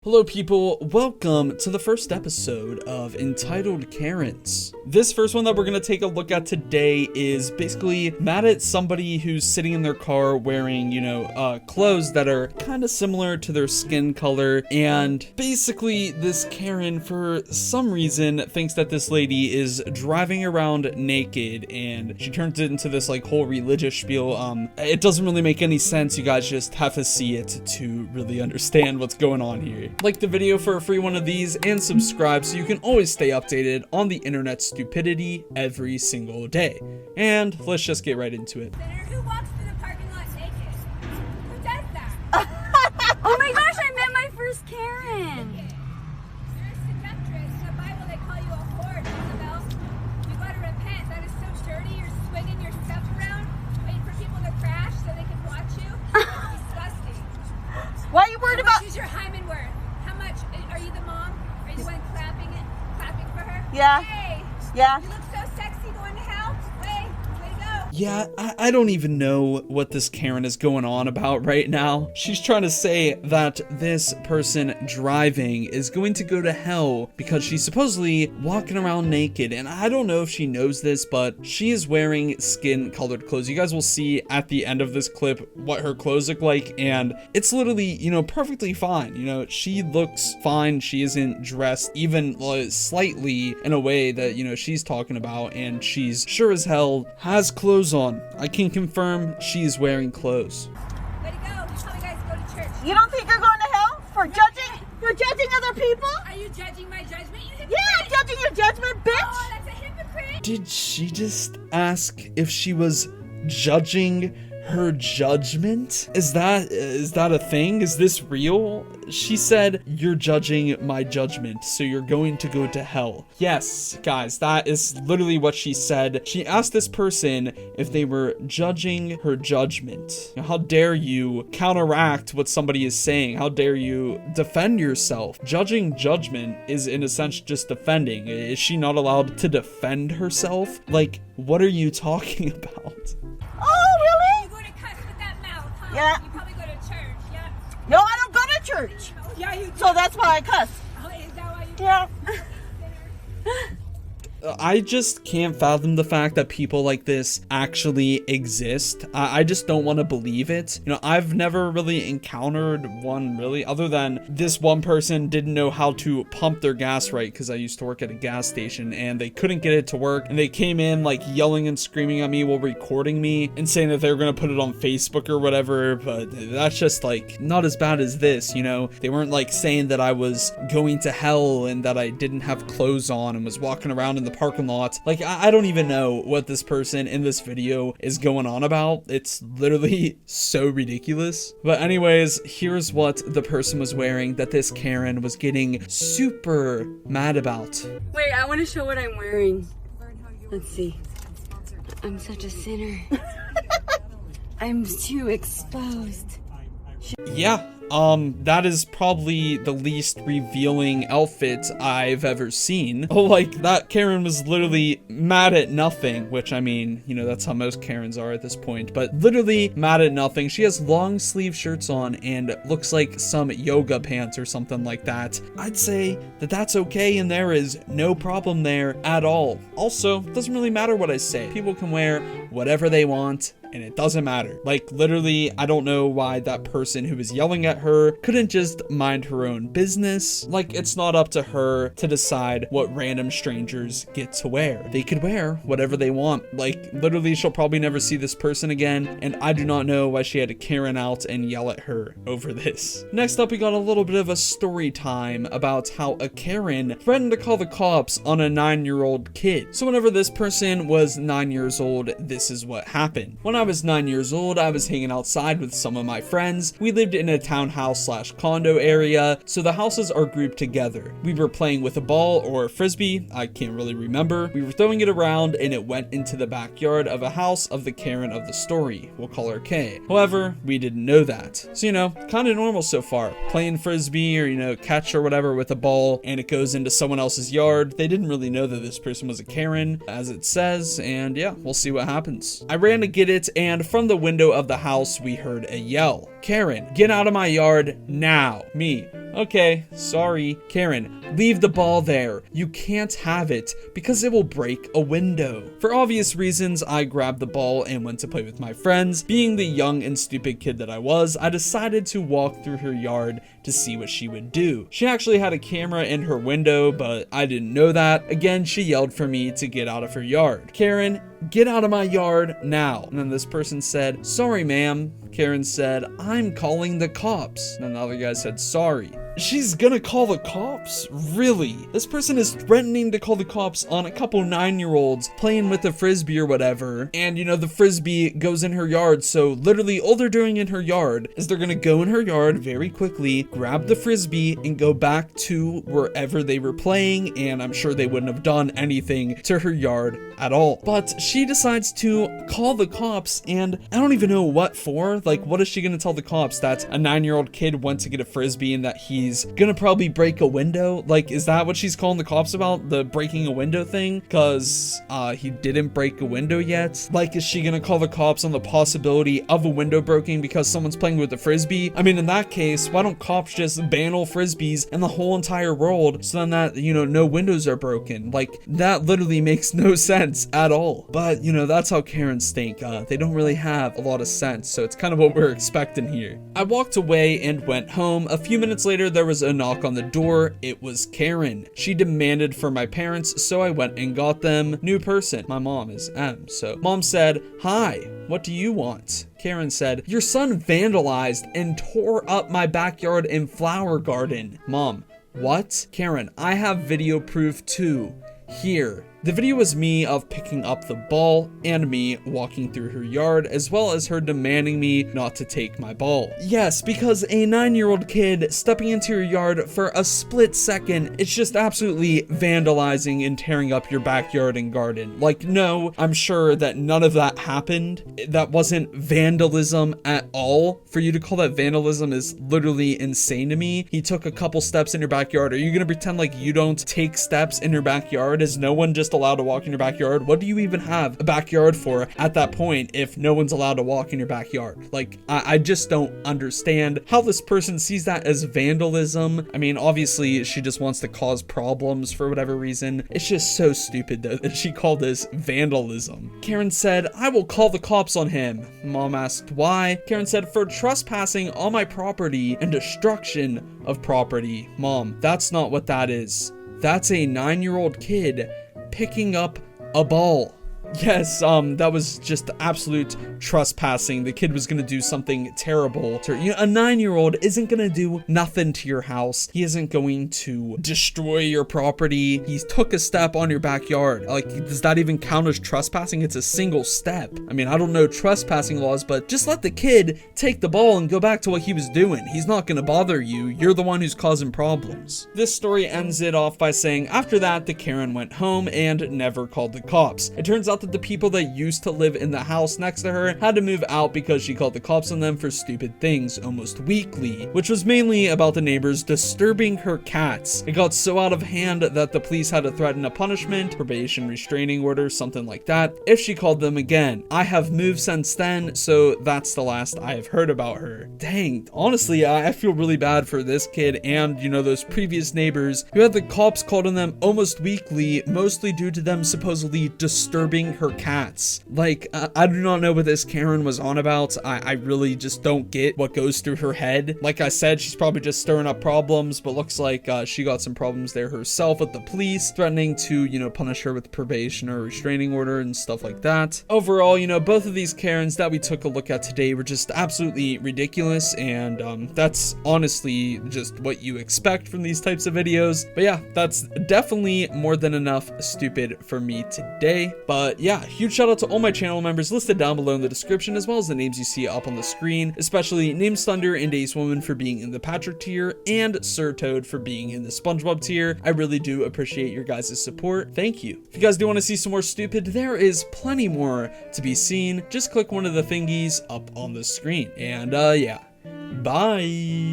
Hello people, welcome to the first episode of Entitled Karens. This first one that we're going to take a look at today is basically mad at somebody who's sitting in their car wearing, clothes that are kind of similar to their skin color, and basically this Karen for some reason thinks that this lady is driving around naked, and she turns it into this like whole religious spiel. It doesn't really make any sense. You guys just have to see it to really understand what's going on here. Like the video for a free one of these and subscribe so you can always stay updated on the internet stupidity every single day. And let's just get right into it. Who walks through the parking lot naked? Who does that? Oh my gosh, I met my first Karen. You're a seductress. In the Bible they call you a whore, Jezebel. You gotta repent. That is so dirty. You're swinging your stuff around, waiting for people to crash so they can watch you. It's disgusting. Why are you worried about? How much is your hymen worth? How much? Are you the mom? Are you the one clapping for her? Yeah. Hey, Yeah. you look so sexy going to hell. Way to go. Yeah, I don't even know what this Karen is going on about right now. She's trying to say that this person driving is going to go to hell because she's supposedly walking around naked. And I don't know if she knows this, but she is wearing skin colored clothes. You guys will see at the end of this clip what her clothes look like. And it's literally, perfectly fine. She looks fine. She isn't dressed even slightly in a way that, she's talking about. And she's sure as hell has clothes on. I can confirm she's wearing clothes. Way to go. You probably guys go to church. You don't think you're going to hell for judging? For judging other people? Are you judging my judgment? You hypocrite? Yeah, judging your judgment, bitch. Oh, that's a hypocrite. Did she just ask if she was judging her judgment? Is that a thing? Is this real? She said, "You're judging my judgment, so you're going to go to hell." Yes, guys, that is literally what she said. She asked this person if they were judging her judgment. Now, how dare you counteract what somebody is saying? How dare you defend yourself? Judging judgment is in a sense just defending. Is she not allowed to defend herself? Like, what are you talking about? Oh, really? You go to cuss with that mouth, huh? Yeah. You probably go to church, yeah? No, I don't go to church. Yeah, you do. So that's why I cuss. Oh, is that why you Yeah. I just can't fathom the fact that people like this actually exist. I just don't want to believe it. I've never really encountered one really, other than this one person didn't know how to pump their gas right, because I used to work at a gas station and they couldn't get it to work, and they came in like yelling and screaming at me while recording me and saying that they were going to put it on Facebook or whatever. But that's just like not as bad as this. They weren't like saying that I was going to hell and that I didn't have clothes on and was walking around in the parking lot. Like, I don't even know what this person in this video is going on about. It's literally so ridiculous. But anyways, here's what the person was wearing that this Karen was getting super mad about. Wait, I want to show what I'm wearing. Let's see. I'm such a sinner. I'm too exposed. Yeah, that is probably the least revealing outfit I've ever seen. Oh, like, that Karen was literally mad at nothing, which, I mean, that's how most Karens are at this point, but literally mad at nothing. She has long sleeve shirts on and looks like some yoga pants or something like that. I'd say that that's okay, and there is no problem there at all. Also, it doesn't really matter what I say. People can wear whatever they want, and it doesn't matter. Like, literally, I don't know why that person who was yelling at her couldn't just mind her own business. Like, it's not up to her to decide what random strangers get to wear. They could wear whatever they want. Like, literally, she'll probably never see this person again, and I do not know why she had to Karen out and yell at her over this. Next up, we got a little bit of a story time about how a Karen threatened to call the cops on a 9-year-old kid. So whenever this person was 9 years old, this is what happened. When I was 9 years old, I was hanging outside with some of my friends. We lived in a townhouse/condo area, so the houses are grouped together. We were playing with a ball or a frisbee, I can't really remember. We were throwing it around and it went into the backyard of a house of the Karen of the story. We'll call her Kay. However, we didn't know that. So, kind of normal so far. Playing frisbee or, catch or whatever with a ball, and it goes into someone else's yard. They didn't really know that this person was a Karen, as it says, and yeah, we'll see what happens. I ran to get it point, and from the window of the house, we heard a yell. Karen, get out of my yard now. Me, okay, sorry. Karen, leave the ball there. You can't have it because it will break a window. For obvious reasons, I grabbed the ball and went to play with my friends. Being the young and stupid kid that I was, I decided to walk through her yard to see what she would do. She actually had a camera in her window, but I didn't know that. Again, she yelled for me to get out of her yard. Karen, get out of my yard now. And then this person said, sorry, ma'am. Karen said, I'm calling the cops. And then the other guy said, sorry. She's gonna call the cops? Really? This person is threatening to call the cops on a couple 9-year-olds playing with a frisbee or whatever. And you know, the frisbee goes in her yard. So literally all they're doing in her yard is they're gonna go in her yard very quickly, grab the frisbee and go back to wherever they were playing. And I'm sure they wouldn't have done anything to her yard at all. But she decides to call the cops, and I don't even know what for. Like, what is she gonna tell the cops? That a 9-year-old kid went to get a frisbee and that he's gonna probably break a window? Like, is that what she's calling the cops about? The breaking a window thing? Because he didn't break a window yet? Like, is she gonna call the cops on the possibility of a window breaking because someone's playing with a frisbee? I mean, in that case, why don't cops just ban all frisbees in the whole entire world so then that, you know, no windows are broken? Like, that literally makes no sense at all. But, you know, that's how Karens think. They don't really have a lot of sense, so it's kind of what we're expecting here. I walked away and went home. A few minutes later, there was a knock on the door. It was Karen. She demanded for my parents, so I went and got them. New person. My mom is M. So mom said, hi, what do you want? Karen said, your son vandalized and tore up my backyard and flower garden. Mom, what? Karen, I have video proof too. Here. The video was me of picking up the ball and me walking through her yard, as well as her demanding me not to take my ball. Yes, because a 9-year-old kid stepping into your yard for a split second, it's just absolutely vandalizing and tearing up your backyard and garden. Like, no, I'm sure that none of that happened. That wasn't vandalism at all. For you to call that vandalism is literally insane to me. He took a couple steps in your backyard. Are you gonna pretend like you don't take steps in your backyard? Is no one just allowed to walk in your backyard? What do you even have a backyard for at that point if no one's allowed to walk in your backyard? Like, I just don't understand how this person sees that as vandalism. I mean, obviously she just wants to cause problems for whatever reason. It's just so stupid though that she called this vandalism. Karen said, I will call the cops on him. Mom asked why. Karen said, for trespassing on my property and destruction of property. Mom, that's not what that is. That's a 9-year-old kid picking up a ball. Yes, that was just absolute trespassing. The kid was gonna do something terrible to her. You know, a 9-year-old isn't gonna do nothing to your house. He isn't going to destroy your property. He took a step on your backyard. Like, does that even count as trespassing? It's a single step. I mean, I don't know trespassing laws, but just let the kid take the ball and go back to what he was doing. He's not gonna bother you. You're the one who's causing problems. This story ends it off by saying, after that, the Karen went home and never called the cops. It turns out that the people that used to live in the house next to her had to move out because she called the cops on them for stupid things almost weekly, which was mainly about the neighbors disturbing her cats. It got so out of hand that the police had to threaten a punishment, probation, restraining order, something like that, if she called them again. I have moved since then, so that's the last I have heard about her. Dang, honestly, I feel really bad for this kid and, you know, those previous neighbors who had the cops called on them almost weekly, mostly due to them supposedly disturbing her cats. Like, I do not know what this Karen was on about. I really just don't get what goes through her head. Like I said, she's probably just stirring up problems, but looks like she got some problems there herself with the police, threatening to, you know, punish her with probation or restraining order and stuff like that. Overall, you know, both of these Karens that we took a look at today were just absolutely ridiculous, and that's honestly just what you expect from these types of videos. But yeah, that's definitely more than enough stupid for me today. But yeah, huge shout out to all my channel members listed down below in the description, as well as the names you see up on the screen, especially NamesThunder and Acewoman for being in the Patrick tier, and Sir Toad for being in the Spongebob tier. I really do appreciate your guys' support. Thank you. If you guys do want to see some more stupid, there is plenty more to be seen. Just click one of the thingies up on the screen. And yeah, bye.